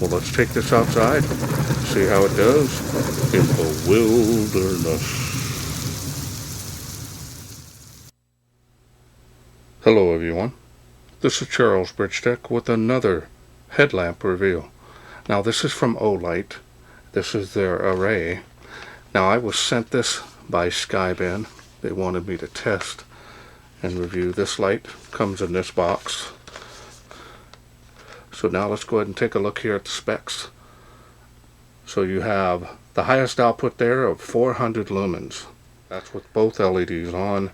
Well, let's take this outside, see how it does in the wilderness. Hello everyone, this is Charles BridgTec with another headlamp reveal. Now this is from Olight. This is their array. Now I was sent this by Skyband. They wanted me to test and review. This light comes in this box. So now let's go ahead and take a look here at the specs. So you have the highest output there of 400 lumens. That's with both LEDs on,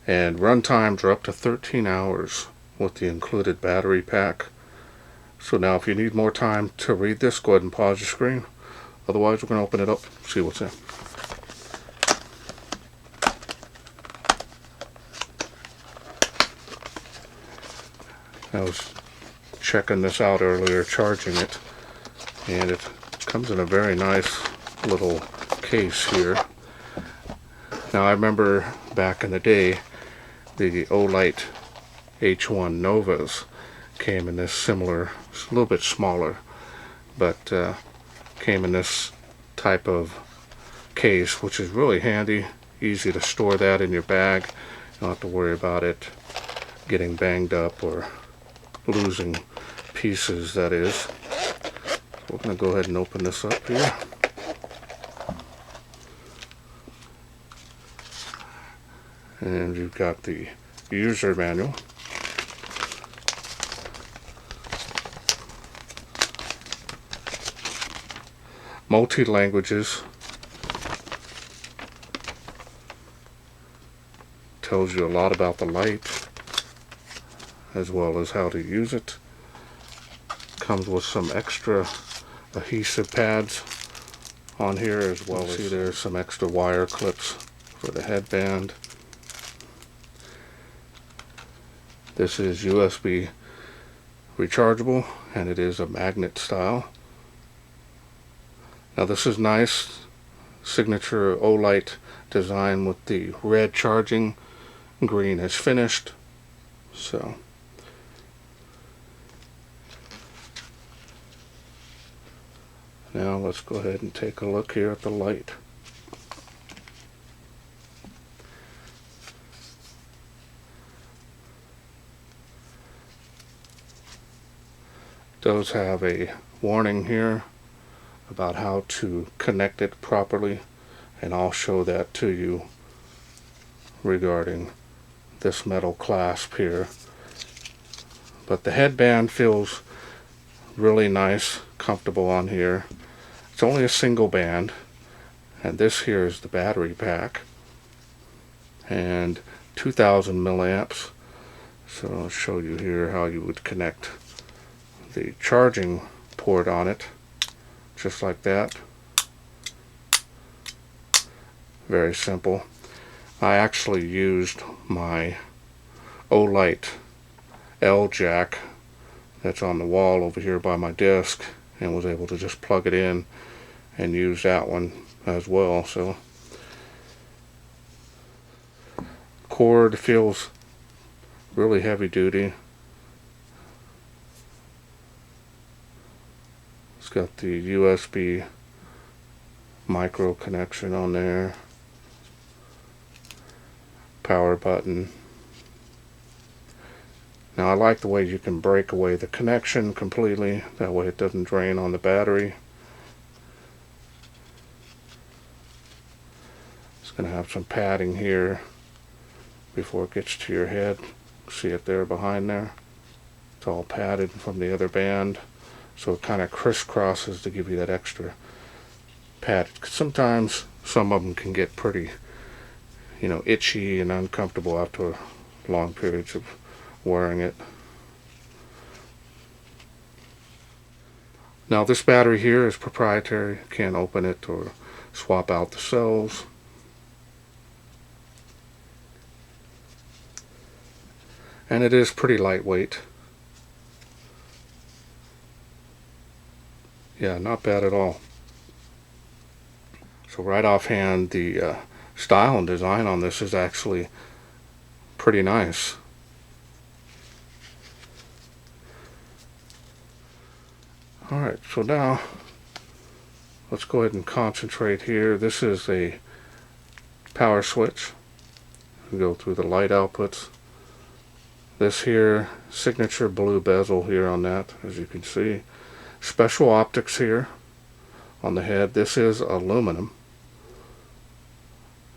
and run times are up to 13 hours with the included battery pack. So now if you need more time to read this, go ahead and pause your screen. Otherwise we're going to open it up, see what's in. I was checking this out earlier, charging it, and it comes in a very nice little case here. Now I remember back in the day the Olight H1 Novas came in this similar, it's a little bit smaller, but came in this type of case, which is really handy, easy to store that in your bag. You don't have to worry about it getting banged up or losing pieces, that is. We're going to go ahead and open this up here. And you've got the user manual. Multi-languages. Tells you a lot about the light, as well as how to use it. Comes with some extra adhesive pads on here, as well as, see, there's some extra wire clips for the headband. This is USB rechargeable, and it is a magnet style. Now this is nice, signature Olight design with the red charging, green is finished. So now let's go ahead and take a look here at the light. It does have a warning here about how to connect it properly, and I'll show that to you regarding this metal clasp here. But the headband feels really nice, comfortable on here. It's only a single band, and this here is the battery pack, and 2000 milliamps. So I'll show you here how you would connect the charging port on it, just like that. Very simple. I actually used my Olight L jack that's on the wall over here by my desk, and was able to just plug it in and use that one as well. So cord feels really heavy duty. It's got the USB micro connection on there, power button. Now I like the way you can break away the connection completely, that way it doesn't drain on the battery. It's going to have some padding here before it gets to your head. See it there behind there? It's all padded from the other band, so it kind of crisscrosses to give you that extra pad. Sometimes some of them can get pretty, itchy and uncomfortable after long periods of wearing it. Now this battery here is proprietary. Can't open it or swap out the cells. And it is pretty lightweight. Yeah, not bad at all. So right offhand, the style and design on this is actually pretty nice. Alright, so now let's go ahead and concentrate here. This is a power switch. We go through the light outputs. This here, signature blue bezel here on that, as you can see. Special optics here on the head. This is aluminum.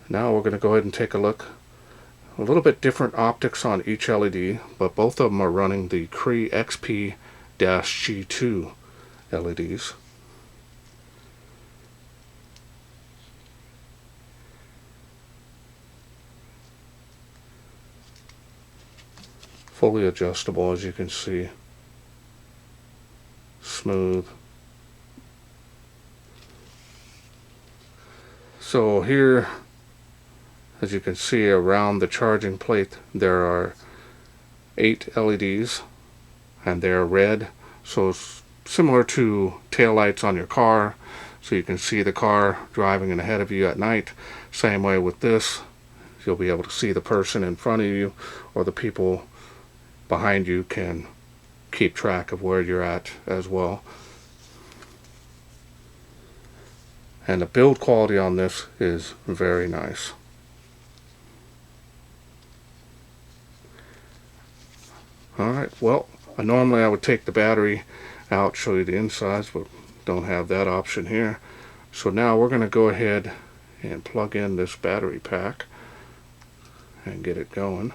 Now we're going to go ahead and take a look. A little bit different optics on each LED, but both of them are running the Cree XP-G2 LEDs. Fully adjustable, as you can see. Smooth. So here, as you can see around the charging plate, there are 8 LEDs, and they're red, so it's similar to taillights on your car, so you can see the car driving in ahead of you at night. Same way with this, you'll be able to see the person in front of you, or the people behind you can keep track of where you're at as well. And the build quality on this is very nice. Alright, well, normally I would take the battery out, show you the insides, but don't have that option here. So now we're going to go ahead and plug in this battery pack and get it going.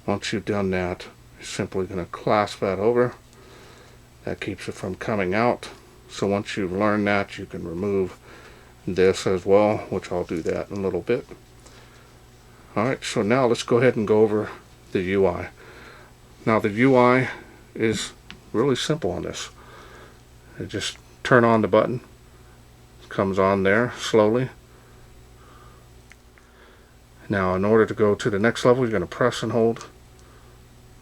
Once you've done that, you're simply going to clasp that over. That keeps it from coming out. So once you've learned that, you can remove this as well, which I'll do that in a little bit. Alright, so now let's go ahead and go over the UI. Now the UI is really simple on this. You just turn on the button. It comes on there slowly. Now in order to go to the next level, you're going to press and hold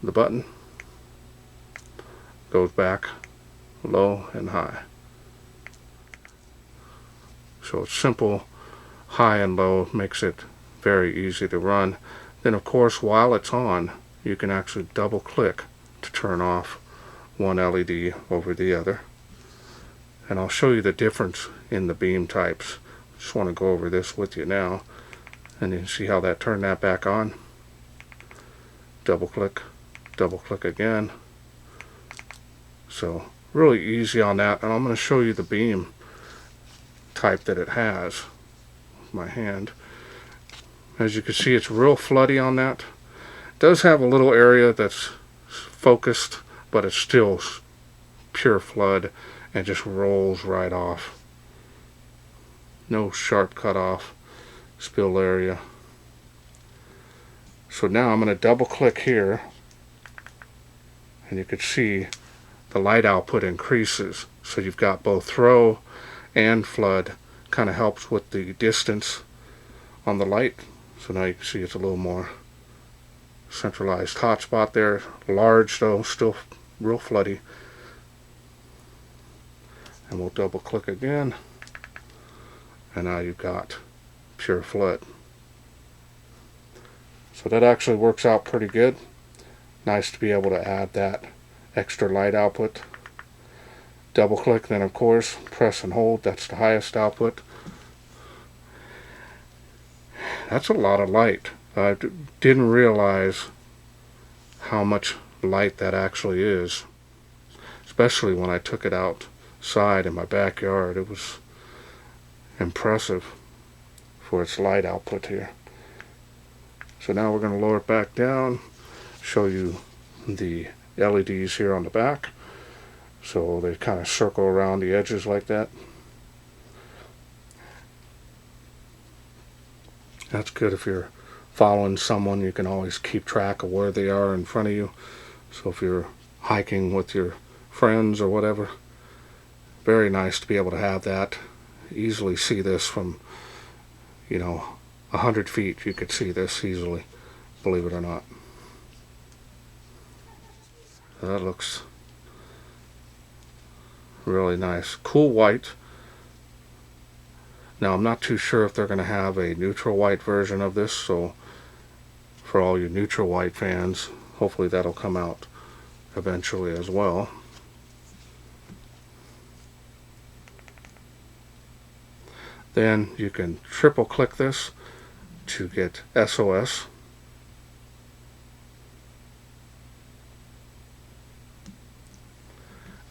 the button. Goes back low and high. So it's simple. High and low makes it very easy to run. Then of course, while it's on, you can actually double click to turn off one LED over the other. And I'll show you the difference in the beam types. Just want to go over this with you now, and you can see how that turned that back on. Double click again. So really easy on that, and I'm going to show you the beam type that it has with my hand. As you can see, it's real floody on that. It does have a little area that's focused, but it's still pure flood and just rolls right off. No sharp cutoff, spill area. So now I'm going to double click here, and you can see the light output increases. So you've got both throw and flood. Kind of helps with the distance on the light. So now you can see it's a little more centralized hotspot there. Large though, still real floody. And we'll double click again. And now you've got pure flood. So that actually works out pretty good. Nice to be able to add that extra light output. Double click, then of course press and hold. That's the highest output. That's a lot of light. I didn't realize how much light that actually is, especially when I took it outside in my backyard. It was impressive for its light output here. So now we're going to lower it back down, show you the LEDs here on the back. So they kind of circle around the edges like that. That's good if you're following someone. You can always keep track of where they are in front of you. So if you're hiking with your friends or whatever, very nice to be able to have that. Easily see this from, 100 feet. You could see this easily, believe it or not. That looks really nice. Cool white. Now I'm not too sure if they're going to have a neutral white version of this, so for all you neutral white fans, hopefully that'll come out eventually as well. Then you can triple click this to get SOS.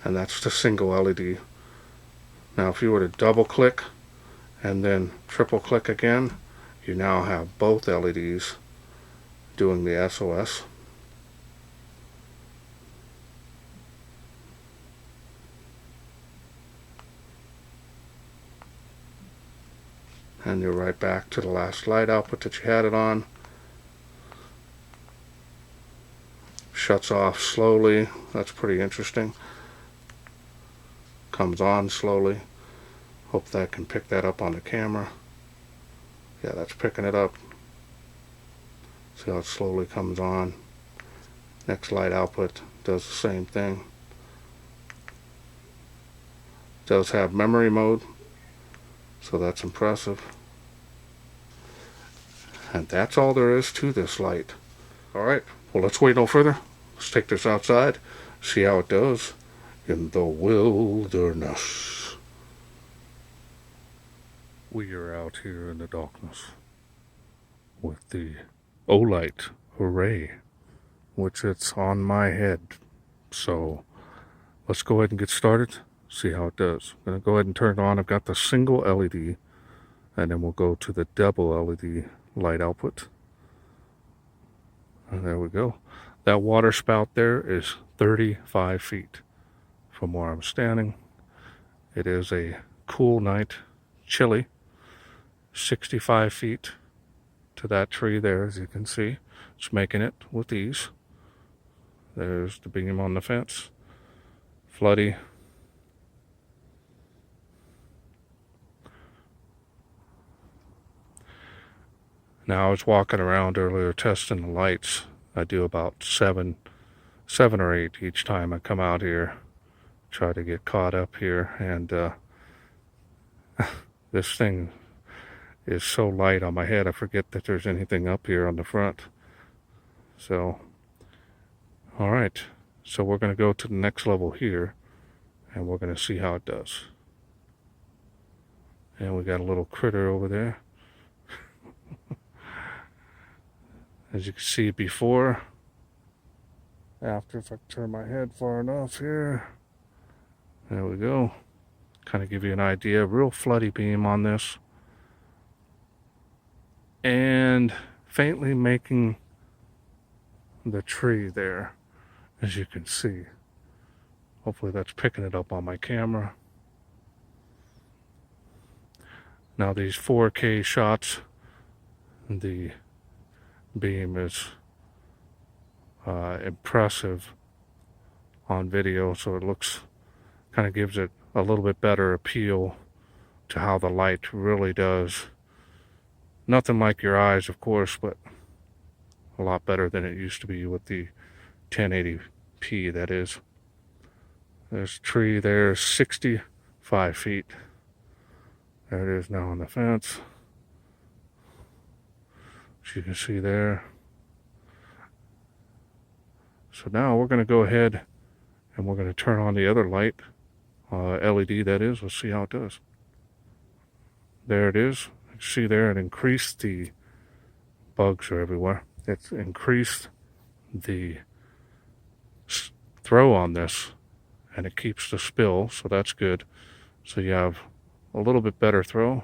And that's the single LED. Now if you were to double click and then triple click again, you now have both LEDs doing the SOS. And you're right back to the last light output that you had it on. Shuts off slowly. That's pretty interesting. Comes on slowly. Hope that can pick that up on the camera. Yeah, that's picking it up. See how it slowly comes on. Next light output does the same thing. Does have memory mode, so that's impressive. And that's all there is to this light. Alright, well, let's wait no further. Let's take this outside, see how it does in the wilderness. We are out here in the darkness with the Olight Array, which it's on my head. So let's go ahead and get started, see how it does. I'm going to go ahead and turn it on. I've got the single LED, and then we'll go to the double LED light output. And there we go. That water spout there is 35 feet from where I'm standing. It is a cool night, chilly. 65 feet to that tree there, as you can see. It's making it with ease. There's the beam on the fence. Floody. Now, I was walking around earlier testing the lights. I do about seven or eight each time I come out here. Try to get caught up here, and this thing is so light on my head, I forget that there's anything up here on the front. So, alright, so we're going to go to the next level here, and we're going to see how it does. And we got a little critter over there. As you can see before, after, if I turn my head far enough here, there we go. Kind of give you an idea, real floody beam on this. And faintly making the tree there, as you can see. Hopefully that's picking it up on my camera. Now these 4K shots, the beam is impressive on video, so it looks, kind of gives it a little bit better appeal to how the light really does. Nothing like your eyes, of course, but a lot better than it used to be with the 1080p, that is. There's a tree there, 65 feet. There it is now on the fence. As you can see there. So now we're going to go ahead and we're going to turn on the other light, LED that is. Let's see how it does. There it is. You see there, it increased the bugs are everywhere. It's increased the throw on this, and it keeps the spill, so that's good. So you have a little bit better throw,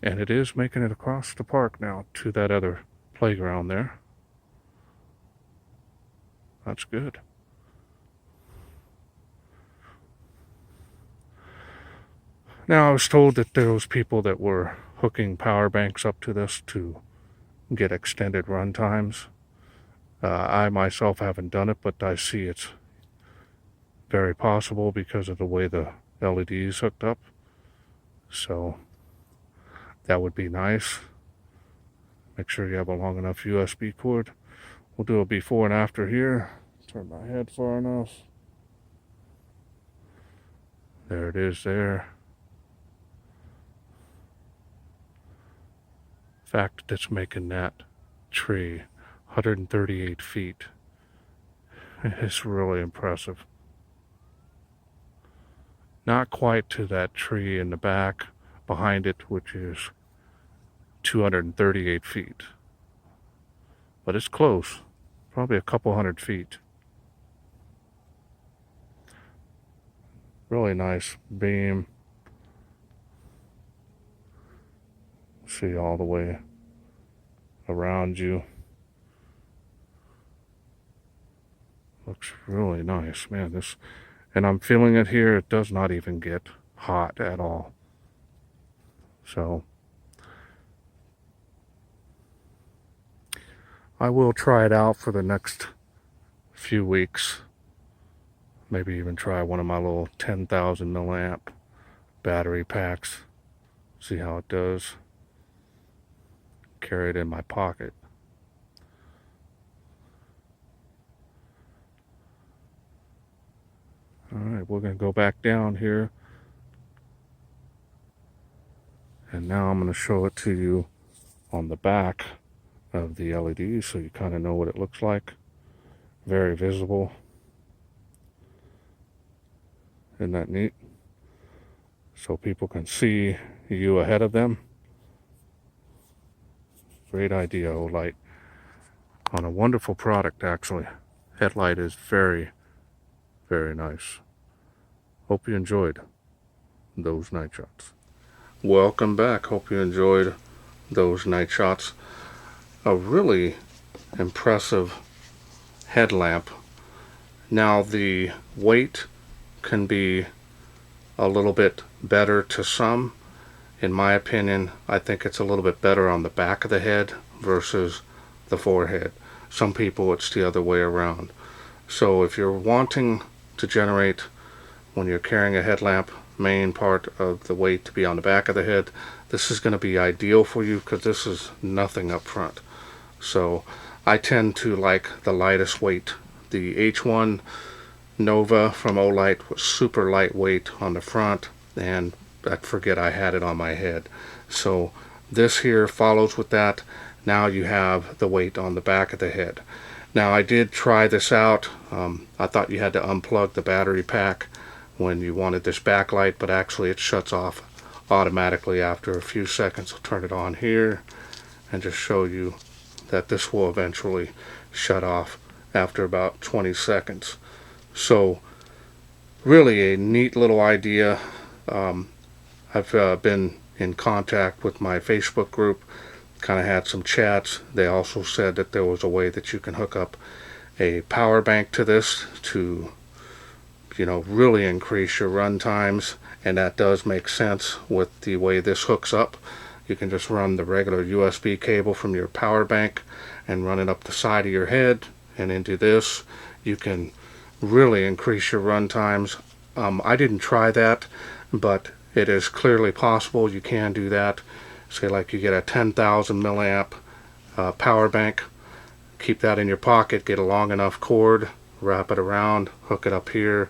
and it is making it across the park now to that other playground there. That's good. Now, I was told that there was people that were hooking power banks up to this to get extended run times. I myself haven't done it, but I see it's very possible because of the way the LED is hooked up. So that would be nice. Make sure you have a long enough USB cord. We'll do a before and after here. Turn my head far enough. There it is there. Fact that's making that tree 138 feet It's really impressive. Not quite to that tree in the back behind it, which is 238 feet. But it's close, probably a couple hundred feet. Really nice beam. See all the way around you. Looks really nice, man. This, and I'm feeling it here. It does not even get hot at all. So I will try it out for the next few weeks. Maybe even try one of my little 10,000 milliamp battery packs. See how it does. Carry it in my pocket. Alright, we're going to go back down here. And now I'm going to show it to you on the back of the LED so you kind of know what it looks like. Very visible. Isn't that neat? So people can see you ahead of them. Great idea, Olight. On a wonderful product, actually. Headlight is very, very nice. Hope you enjoyed those night shots. Welcome back. Hope you enjoyed those night shots. A really impressive headlamp. Now the weight can be a little bit better to some. In my opinion, I think it's a little bit better on the back of the head versus the forehead. Some people it's the other way around. So if you're wanting to generate, when you're carrying a headlamp, main part of the weight to be on the back of the head, this is going to be ideal for you because this is nothing up front. So I tend to like the lightest weight. The H1 Nova from Olight was super lightweight on the front, and I forget I had it on my head. So this here follows with that. Now you have the weight on the back of the head. Now I did try this out. I thought you had to unplug the battery pack when you wanted this backlight, but actually it shuts off automatically after a few seconds. I'll turn it on here and just show you that this will eventually shut off after about 20 seconds. So really a neat little idea. I've been in contact with my Facebook group, kind of had some chats. They also said that there was a way that you can hook up a power bank to this to, really increase your run times, and that does make sense with the way this hooks up. You can just run the regular USB cable from your power bank and run it up the side of your head and into this. You can really increase your run times. I didn't try that, but it is clearly possible. You can do that. Say like you get a 10,000 milliamp power bank, keep that in your pocket, get a long enough cord, wrap it around, hook it up here,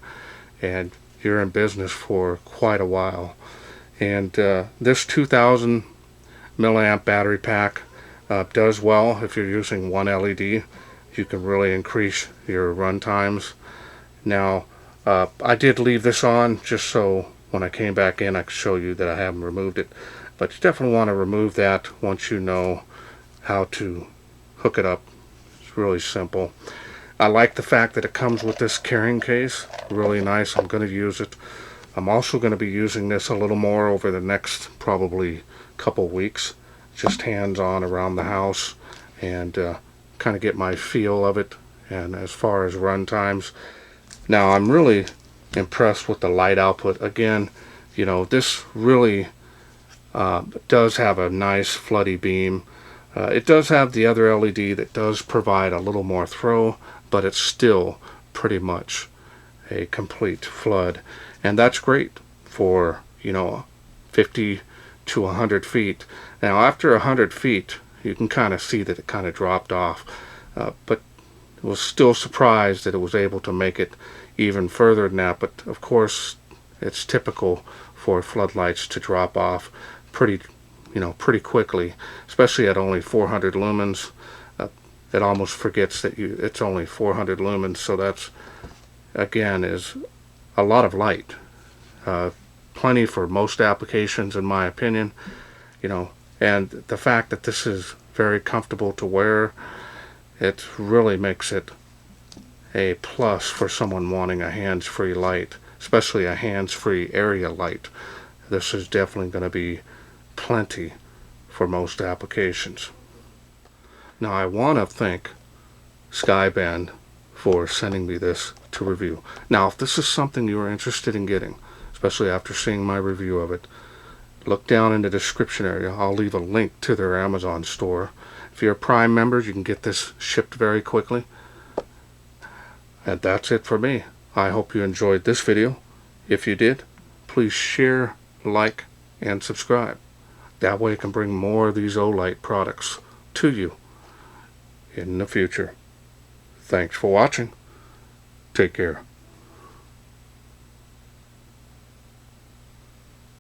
and you're in business for quite a while. And this 2,000 milliamp battery pack does well if you're using one LED. You can really increase your run times. Now I did leave this on just so when I came back in I could show you that I haven't removed it, but you definitely want to remove that once you know how to hook it up. It's really simple. I like the fact that it comes with this carrying case. Really nice. I'm going to use it. I'm also going to be using this a little more over the next probably couple weeks, just hands-on around the house and kind of get my feel of it. And as far as run times, now I'm really impressed with the light output. Again, this really does have a nice floody beam. It does have the other LED that does provide a little more throw, but it's still pretty much a complete flood, and that's great for 50 to 100 feet. Now after 100 feet you can kind of see that it kind of dropped off, but I was still surprised that it was able to make it even further than that. But of course it's typical for floodlights to drop off pretty quickly, especially at only 400 lumens. it almost forgets that it's only 400 lumens, so that's, again, is a lot of light. Plenty for most applications, in my opinion, you know. And the fact that this is very comfortable to wear, it really makes it a plus for someone wanting a hands-free light, especially a hands-free area light. This is definitely going to be plenty for most applications. Now, I want to thank Skyband for sending me this to review. Now, if this is something you are interested in getting, especially after seeing my review of it, look down in the description area. I'll leave a link to their Amazon store. If you're Prime members, you can get this shipped very quickly. And that's it for me. I hope you enjoyed this video. If you did, please share, like, and subscribe. That way I can bring more of these Olight products to you in the future. Thanks for watching. Take care.